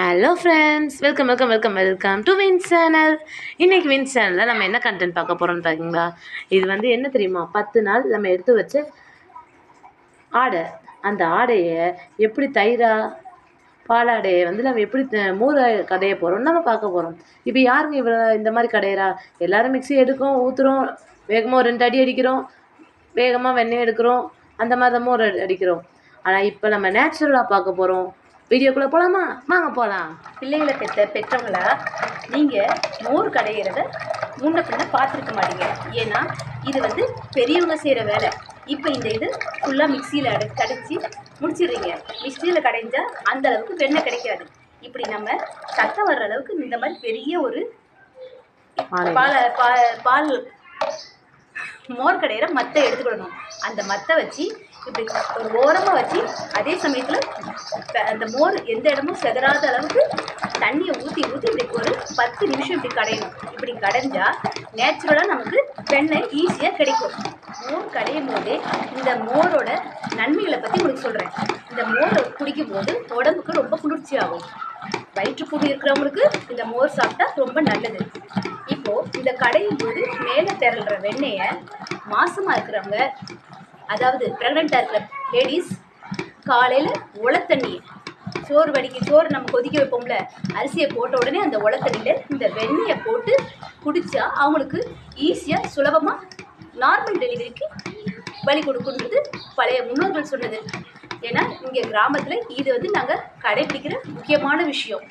Hello friends, welcome to Vins channel. இன்றைக்கி Vins சேனலில் நம்ம என்ன கண்டென்ட் பார்க்க போகிறோம்னு பார்த்தீங்களா? இது வந்து என்ன தெரியுமா? 10 நாள் நம்ம எடுத்து வச்ச ஆடை. அந்த ஆடையை எப்படி பாலாடையை வந்து நம்ம எப்படி மோர் கடைய போகிறோம்னு நம்ம பார்க்க போகிறோம். இப்போ யாருங்க இந்த மாதிரி கடையிறா? எல்லோரும் மிக்ஸி எடுக்கிறோம், ஊற்றுறோம், வேகமாக 2 அடி அடிக்கிறோம், வேகமாக வெண்ணெய் எடுக்கிறோம், அந்த மாதிரி தான் மோர் அடிக்கிறோம். ஆனால் இப்போ நம்ம நேச்சுரலாக பார்க்க போகிறோம். வீடியோக்குள்ளே போகலாமா? வாங்க போகலாம். பிள்ளைகளை பெற்றவங்களா நீங்கள் மோர் கடையிறத முன்ன பின்ன பார்த்துருக்க மாட்டீங்க. ஏன்னா இது வந்து பெரியவங்க செய்கிற வேலை. இப்போ இந்த இது ஃபுல்லாக மிக்சியில் கடைச்சி முடிச்சிடுறீங்க. மிக்சியில் கடைஞ்சால் அந்த அளவுக்கு வெண்ணெய் கிடைக்காது. இப்படி நம்ம சத்தம் வர்ற அளவுக்கு இந்த மாதிரி பெரிய ஒரு பால் மோர் கடையிற மத்தை எடுத்துக்கிடணும். அந்த மத்தை வச்சு இப்படி ஒரு ஓரமாக வச்சு அதே சமயத்தில் அந்த மோர் எந்த இடமும் செதறாத அளவுக்கு தண்ணியை ஊற்றி இப்படி ஒரு 10 நிமிஷம் இப்படி கடையணும். இப்படி கடைஞ்சால் நேச்சுரலாக நமக்கு வெண்ணெய் ஈஸியாக கிடைக்கும். மோர் கடையும் போதே இந்த மோரோட நன்மைகளை பற்றி உங்களுக்கு சொல்கிறேன். இந்த மோரை குடிக்கும் போது உடம்புக்கு ரொம்ப குளிர்ச்சி ஆகும். வயிற்றுப்புண் இருக்கிறவங்களுக்கு இந்த மோர் சாப்பிட்டா ரொம்ப நல்லது. இப்போது இந்த கடையும் போது மேலே திரளுற வெண்ணெயை மாசமாக இருக்கிறவங்க, அதாவது ப்ரெக்னெண்ட்டாக இருக்கிற லேடிஸ், காலையில் உளத்தண்ணி சோறு நம்ம கொதிக்க வைப்போம்ல, அரிசியை போட்ட உடனே அந்த உளத்தண்ணியில் இந்த வெண்ணெயை போட்டு குடித்தா அவங்களுக்கு ஈஸியாக சுலபமாக நார்மல் டெலிவரிக்கு வழி கொடுக்குன்றது பழைய முன்னோர்கள் சொன்னது. ஏன்னா இங்கே கிராமத்தில் இது வந்து நாங்கள் கடைபிடிக்கிற முக்கியமான விஷயம்.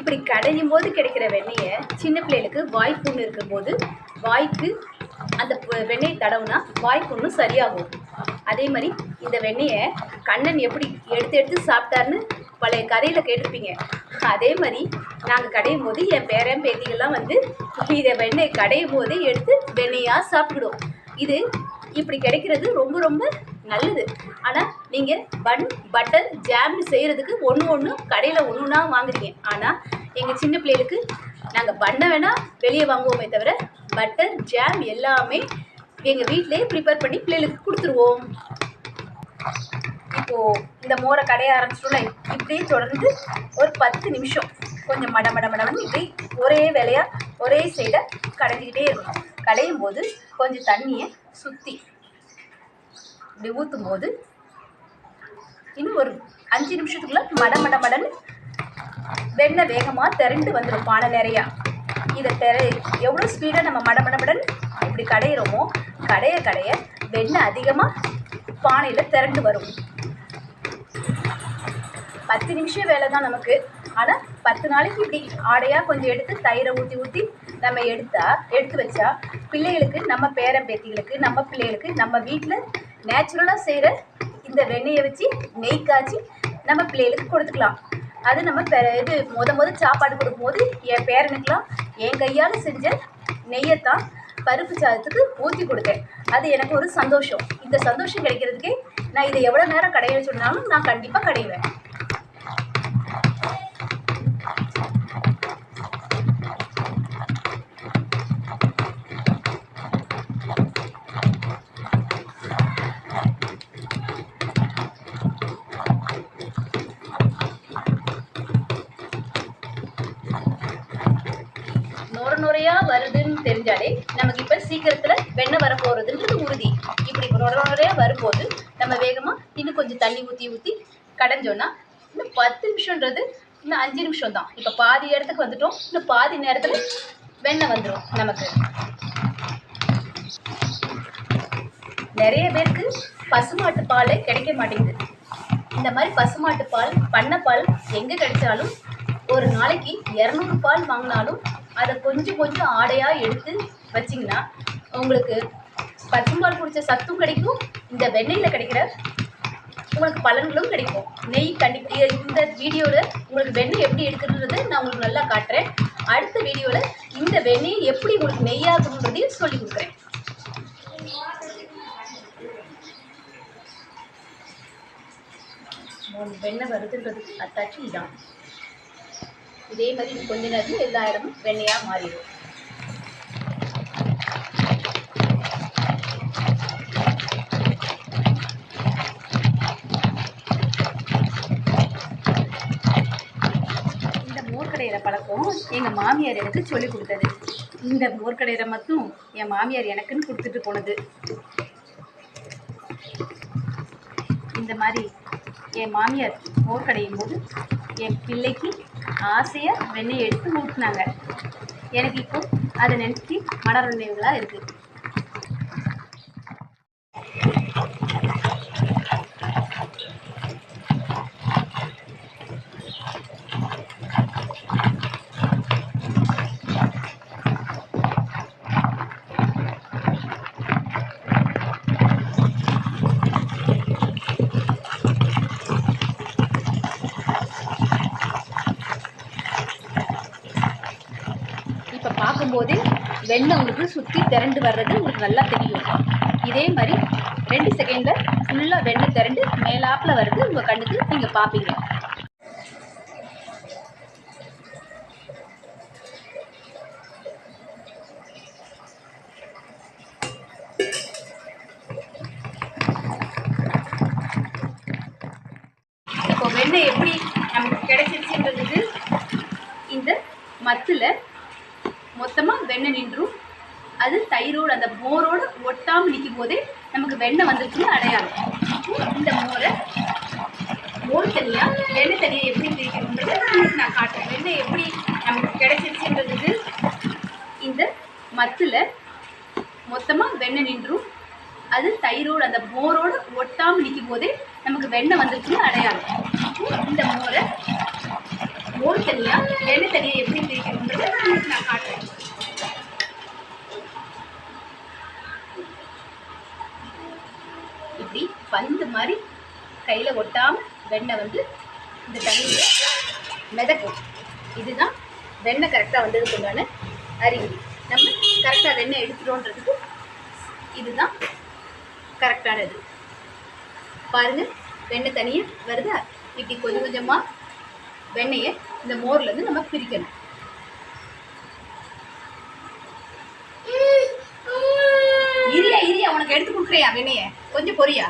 இப்படி கடையும் போது கிடைக்கிற வெண்ணெயை சின்ன பிள்ளைகளுக்கு வாய்ப்புண்ணு இருக்கும்போது வாய்க்கு அந்த வெண்ணெய் தடவுனா வாய்ப்புண்ணு சரியாகும். அதே மாதிரி இந்த வெண்ணெயை கண்ணன் எப்படி எடுத்து சாப்பிட்டாருன்னு பழைய கதையில் கேட்டிருப்பீங்க. அதே மாதிரி நாங்கள் கடையும் போது என் பேரன் பேத்திகள்லாம் வந்து இதை வெண்ணெய் கடையும் போதே எடுத்து வெண்ணெயாக சாப்பிடுவோம். இது இப்படி கிடைக்கிறது ரொம்ப ரொம்ப நல்லது. ஆனால் நீங்கள் பட்டர் ஜாம்னு செய்கிறதுக்கு ஒன்று கடையில் ஒன்றுனா வாங்குறீங்க. ஆனால் எங்கள் சின்ன பிள்ளைகளுக்கு நாங்கள் பண்ண வேணால் வெளியே வாங்குவோமே தவிர பட்டர் ஜாம் எல்லாமே எங்கள் வீட்டிலே ப்ரிப்பேர் பண்ணி பிள்ளைகளுக்கு கொடுத்துருவோம். இப்போது இந்த மோரை கடைய ஆரம்பிச்சிட்டோம்ல, இப்படியே தொடர்ந்து ஒரு 10 நிமிஷம் கொஞ்சம் மடமடன்னு இப்படி ஒரே வேலையாக ஒரே சைடை கடைஞ்சிக்கிட்டே இருக்கும். கடையும் போது கொஞ்சம் தண்ணியை சுற்றி இப்படி ஊற்றும் போது இன்னும் ஒரு 5 நிமிஷத்துக்குள்ள மடன்னு வெண்ணெய் வேகமாக திரண்டு வந்துடும் பானை நிறையா. இதை எவ்வளோ ஸ்பீடாக நம்ம மடன்னு இப்படி கடையிறோமோ கடைய வெண்ணெய் அதிகமாக பானையில் திரண்டு வரும். 10 நிமிஷம் வேலை தான் நமக்கு. ஆனால் 10 நாளைக்கு இப்படி ஆடையாக கொஞ்சம் எடுத்து தயிரை ஊற்றி நம்ம எடுத்து வச்சா பிள்ளைகளுக்கு, நம்ம பேரன் பேத்திகளுக்கு, நம்ம பிள்ளைகளுக்கு நம்ம வீட்டில் நேச்சுரலாக செய்கிற இந்த வெண்ணெயை வச்சு நெய் காய்ச்சி நம்ம பிள்ளைகளுக்கு கொடுத்துக்கலாம். அது நம்ம இது முத சாப்பாடு கொடுக்கும்போது என் பேரனுக்கெலாம் என் கையால் செஞ்ச நெய்யைத்தான் பருப்பு சாதத்துக்கு ஊற்றி கொடுத்தேன். அது எனக்கு ஒரு சந்தோஷம். இந்த சந்தோஷம் கிடைக்கிறதுக்கே நான் இதை எவ்வளோ நேரம் கடையில சொன்னாலும் நான் கண்டிப்பாக கடைவேன். நுரையா வருதுன்னு தெரிஞ்சாலே நமக்கு இப்போ சீக்கிரத்தில் வெண்ணெய் வரப்போகிறதுன்றது உறுதி. இப்படி நுரையா வரும்போது நம்ம வேகமாக இன்னும் கொஞ்சம் தண்ணி ஊற்றி கடைஞ்சோன்னா இன்னும் 10 நிமிஷன்றது இன்னும் 5 நிமிஷம் தான். இப்போ பாதி இடத்துக்கு வந்துட்டோம். இன்னும் பாதி நேரத்தில் வெண்ணெய் வந்துடும் நமக்கு. நிறைய பேருக்கு பசுமாட்டு பால் கிடைக்க மாட்டேங்குது. இந்த மாதிரி பசுமாட்டு பால், பண்ணைப்பால் எங்கே கிடைச்சாலும் ஒரு நாளைக்கு 200 பால் வாங்கினாலும் அதை கொஞ்சம் ஆடையாக எடுத்து வச்சிங்கன்னா உங்களுக்கு பசும்பால் குடித்த சத்தும் கிடைக்கும், இந்த வெண்ணெயில் கிடைக்கிற உங்களுக்கு பலன்களும் கிடைக்கும். நெய் கண்டிப்பாக இந்த வீடியோவில் உங்களுக்கு வெண்ணெய் எப்படி எடுக்கிறதுன்றதை நான் உங்களுக்கு நல்லா காட்டுறேன். அடுத்த வீடியோவில் இந்த வெண்ணெயை எப்படி உங்களுக்கு நெய்யாகணுன்றதையும் சொல்லி கொடுக்குறேன். வெண்ணெய் வருதுன்றதுக்கு அத்தாச்சு இதான். இதே மாதிரி கொஞ்ச நேரத்தில் எல்லா இடமும் வெண்ணெயாக மாறிடும். பழக்கம் எங்கள் மாமியார் எனக்கு சொல்லி கொடுத்தது. இந்த மோர் கடையிற மட்டும் என் மாமியார் எனக்குன்னு கொடுத்துட்டு போனது. இந்த மாதிரி என் மாமியார் மோர் கடையும் போது என் பிள்ளைக்கு ஆசையாக வெண்ணெய் எடுத்து ஊட்டினாங்க. எனக்கு இப்போ அதை நினச்சி மலர் நினைவுகளாக இருக்குது. இப்போ பார்க்கும்போதே வெண்ணெய் உங்களுக்கு சுற்றி திரண்டு வர்றது உங்களுக்கு நல்லா தெரியும். இதே மாதிரி 2 செகண்டில் ஃபுல்லாக வெண்ணெய் திரண்டு மேலாப்பில் வருது உங்கள் கண்ணுக்கு நீங்கள் பார்ப்பீங்க. இப்போ வெண்ணெய் எப்படி நமக்கு கிடைச்சிருச்சுன்றதுக்கு இந்த மத்தில் மொத்தமாக வெண்ணெய் நின்றும் அது தயிரோடு அந்த மோரோடு ஒட்டாமல் நிற்கும் போதே நமக்கு வெண்ணெய் வந்துருச்சுன்னு அடையாளம். இந்த மோர் தனியாக வெண்ணெய் தனியாக எப்படி பிரிக்கணுன்றது நான் காட்டுறேன். வெண்ணெய் எப்படி நமக்கு கிடைச்சிருச்சுன்றதுக்கு இந்த மத்தில் மொத்தமாக வெண்ணெய் நின்றும் அது தயிரோடு அந்த மோரோடு ஒட்டாமல் நிற்கும் போதே நமக்கு வெண்ணெய் வந்துருச்சுன்னு அடையாளம். இந்த மோர் தனியாக வெண்ணெய் தனியாக எப்படி பிரிக்கணுன்றது நான் காட்டுறேன். இப்படி பந்து மாதிரி கையில் ஒட்டாமல் வெண்ணெய் வந்து இந்த தண்ணியில் மிதக்கும். இதுதான் வெண்ணெய் கரெக்டாக வந்ததுக்கு உண்டான அறிகுறி. நம்ம கரெக்டாக வெண்ணெய் எடுத்துட்டோன்றதுக்கு இதுதான் கரெக்டானது. பாருங்கள், வெண்ணெய் தனியாக வருதா? இப்படி கொஞ்சம் கொஞ்சமாக வெண்ணெயை இந்த மோர்லேருந்து நம்ம பிரிக்கணும். இரியா உனக்கு எடுத்து கொடுக்குறியா வெண்ணெயை? கொஞ்சம் பொரியா.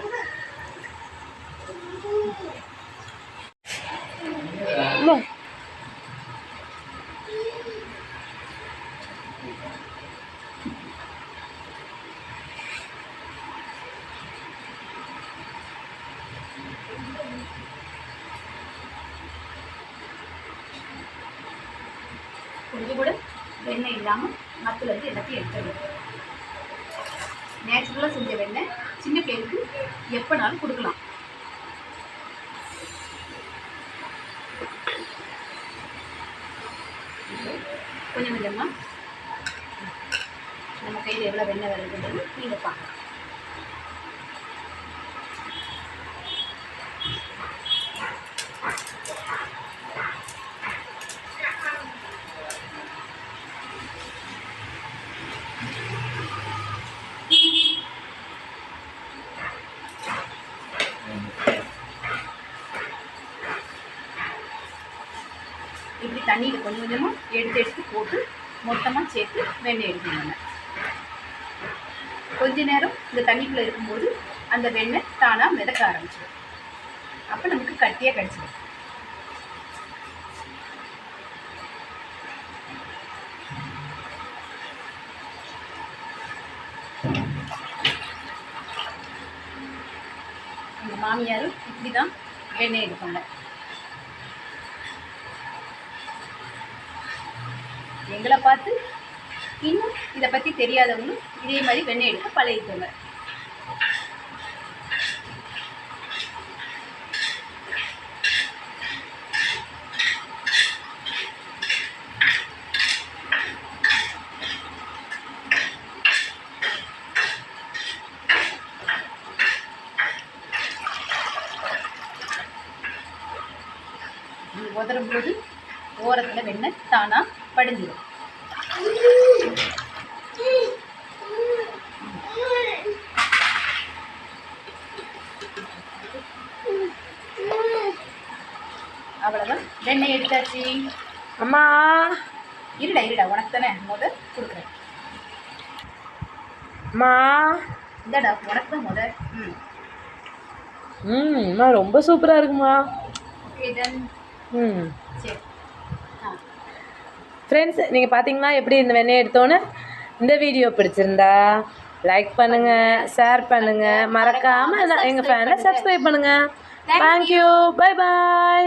கொஞ்சம் கூட வெண்ணெய் இல்லாமல் மத்தில் வந்து எல்லாத்தையும் எடுத்துடணும். நேச்சுரலாக செஞ்ச வெண்ணெய் சின்ன பிள்ளைகளுக்கு எப்போனாலும் கொடுக்கலாம். கொஞ்சம் கொஞ்சமாக நம்ம கையில் எவ்வளோ வெண்ணெய் வருதுன்றது நீங்கள் பார்க்கலாம். இப்படி தண்ணியில் கொஞ்சம் கொஞ்சமாக எடுத்து போட்டு மொத்தமாக சேர்த்து வெண்ணெய் எடுக்கணும். கொஞ்ச நேரம் இந்த தண்ணிக்குள்ளே இருக்கும்போது அந்த வெண்ணெய் தானாக மிதக்க ஆரம்பிச்சிடும். அப்போ நமக்கு கட்டியாக கிடச்சிடும். எங்கள் மாமியாரும் இப்படி தான் வெண்ணெய் எடுப்பாங்க. எங்களை பார்த்து இன்னும் இதை பற்றி தெரியாதவங்களும் இதே மாதிரி வெண்ணெய் எடுக்க பழகிக்கோங்க. உதறும் போது ஓரத்தில் வெண்ணெய் தானாக படிஞ்சிடும். அவ்வளோதான், வெண்ணெய் எடுத்தாச்சு. அம்மா இருடா உனக்கு தானே கொடுக்குறேன். அம்மா இந்தடா உனக்கு தான் அம்மா ரொம்ப சூப்பராக இருக்குமா. Okay done. ம் சரி. ஃப்ரெண்ட்ஸ் நீங்கள் பார்த்தீங்கன்னா எப்படி இந்த வெண்ணெய் எடுத்தோன்னு இந்த வீடியோ பிடிச்சிருந்தா லைக் பண்ணுங்கள், ஷேர் பண்ணுங்கள், மறக்காமல் எங்கள் ஃபேனை சப்ஸ்கிரைப் பண்ணுங்கள். Thank you, bye bye.